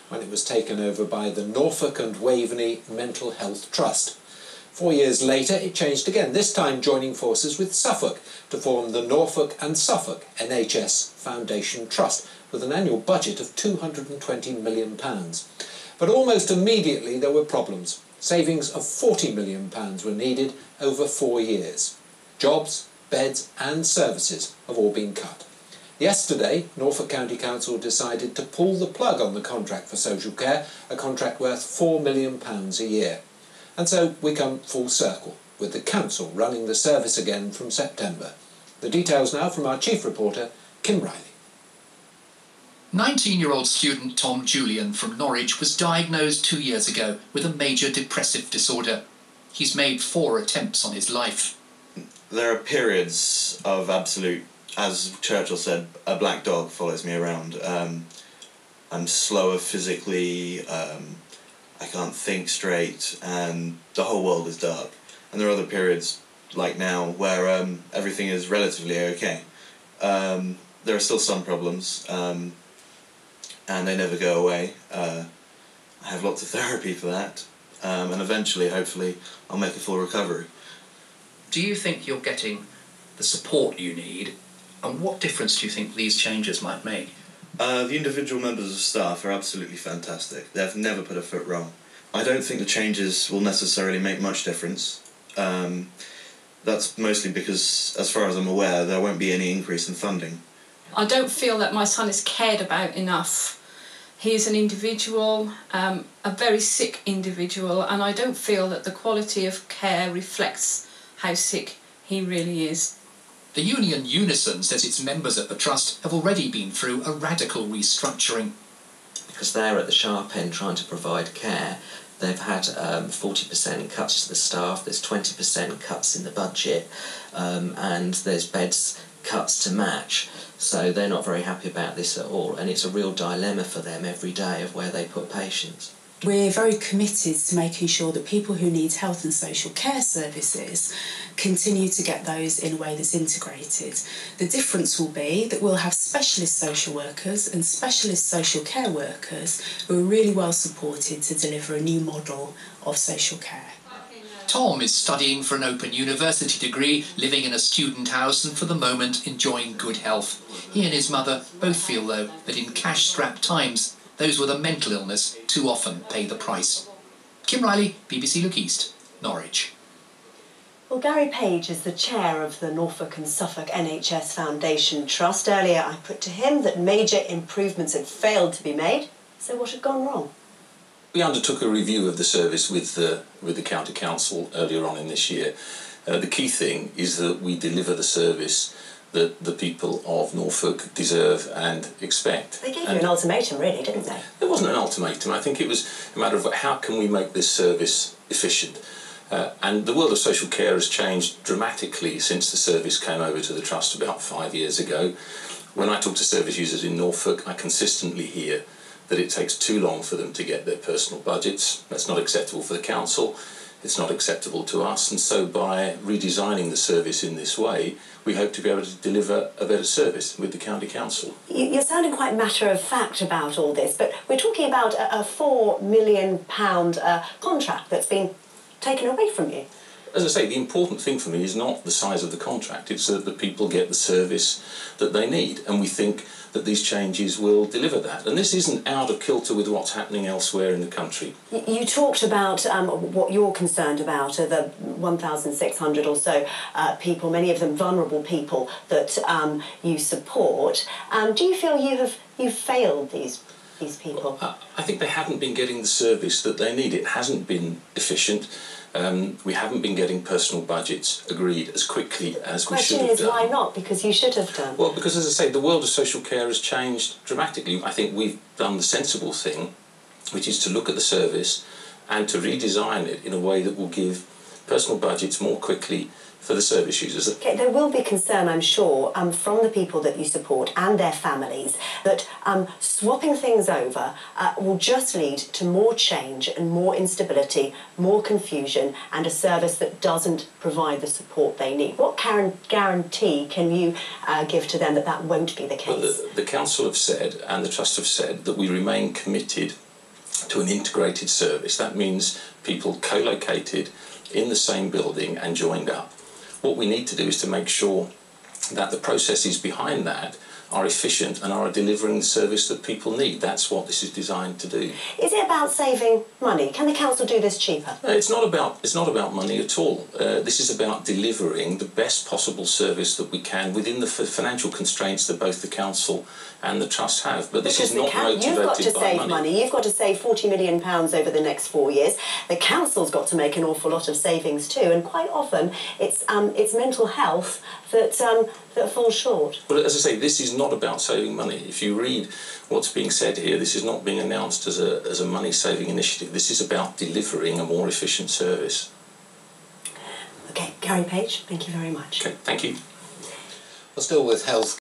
when it was taken over by the Norfolk and Waveney Mental Health Trust. 4 years later it changed again, this time joining forces with Suffolk to form the Norfolk and Suffolk NHS Foundation Trust, with an annual budget of £220 million. But almost immediately there were problems. Savings of £40 million were needed over 4 years. Jobs, beds and services have all been cut. Yesterday, Norfolk County Council decided to pull the plug on the contract for social care, a contract worth £4 million a year. And so we come full circle, with the council running the service again from September. The details now from our chief reporter, Kim Riley. 19-year-old student Tom Julian from Norwich was diagnosed 2 years ago with a major depressive disorder. He's made 4 attempts on his life. There are periods of absolute, as Churchill said, a black dog follows me around. I'm slower physically, I can't think straight, and the whole world is dark. And there are other periods, like now, where everything is relatively okay. There are still some problems, and they never go away. I have lots of therapy for that, and eventually, hopefully, I'll make a full recovery. Do you think you're getting the support you need, and what difference do you think these changes might make? The individual members of staff are absolutely fantastic. They've never put a foot wrong. I don't think the changes will necessarily make much difference. That's mostly because, as far as I'm aware, there won't be any increase in funding. I don't feel that my son is cared about enough. He is an individual, a very sick individual, and I don't feel that the quality of care reflects how sick he really is. The union Unison says its members at the Trust have already been through a radical restructuring. Because they're at the sharp end trying to provide care, they've had 40% cuts to the staff, there's 20% cuts in the budget, and there's beds cuts to match. So they're not very happy about this at all, and it's a real dilemma for them every day of where they put patients. We're very committed to making sure that people who need health and social care services continue to get those in a way that's integrated. The difference will be that we'll have specialist social workers and specialist social care workers who are really well supported to deliver a new model of social care. Tom is studying for an open university degree, living in a student house and for the moment enjoying good health. He and his mother both feel, though, that in cash-strapped times, those with a mental illness too often pay the price. Kim Riley, BBC Look East, Norwich. Well, Gary Page is the chair of the Norfolk and Suffolk NHS Foundation Trust. Earlier I put to him that major improvements had failed to be made. So what had gone wrong? We undertook a review of the service with the County Council earlier on in this year. The key thing is that we deliver the service that the people of Norfolk deserve and expect. They gave you an ultimatum, really, didn't they? It wasn't an ultimatum. I think it was a matter of how can we make this service efficient. And the world of social care has changed dramatically since the service came over to the Trust about 5 years ago. When I talk to service users in Norfolk, I consistently hear that it takes too long for them to get their personal budgets. That's not acceptable for the council, it's not acceptable to us, and so by redesigning the service in this way, we hope to be able to deliver a better service with the County Council. You're sounding quite matter-of-fact about all this, but we're talking about a £4 million contract that's been taken away from you. As I say, the important thing for me is not the size of the contract, it's that the people get the service that they need, and we think that these changes will deliver that. And this isn't out of kilter with what's happening elsewhere in the country. You talked about what you're concerned about are the 1,600 or so people, many of them vulnerable people that you support. Do you feel you've failed these people? Well, I think they haven't been getting the service that they need. It hasn't been efficient. We haven't been getting personal budgets agreed as quickly as we should have done. The question is, why not? Because you should have done. Well, because, as I say, the world of social care has changed dramatically. I think we've done the sensible thing, which is to look at the service and to redesign it in a way that will give personal budgets more quickly for the service users. Okay, there will be concern, I'm sure, from the people that you support and their families that swapping things over will just lead to more change and more instability, more confusion, and a service that doesn't provide the support they need. What guarantee can you give to them that that won't be the case? Well, the Council have said and the Trust have said that we remain committed to an integrated service. That means people co-located in the same building and joined up. What we need to do is to make sure that the processes behind that are efficient and are delivering the service that people need. That's what this is designed to do. Is it about saving money? Can the council do this cheaper? It's not about money at all. This is about delivering the best possible service that we can within the financial constraints that both the council and the trust have. But this is not motivated by money. You've got to save money. You've got to save £40 million over the next 4 years. The council's got to make an awful lot of savings too, and quite often it's mental health that falls short. Well, as I say, this is not about saving money. If you read what's being said here, this is not being announced as a money-saving initiative. This is about delivering a more efficient service. Okay, Gary Page, thank you very much. Okay, thank you. Well, still with health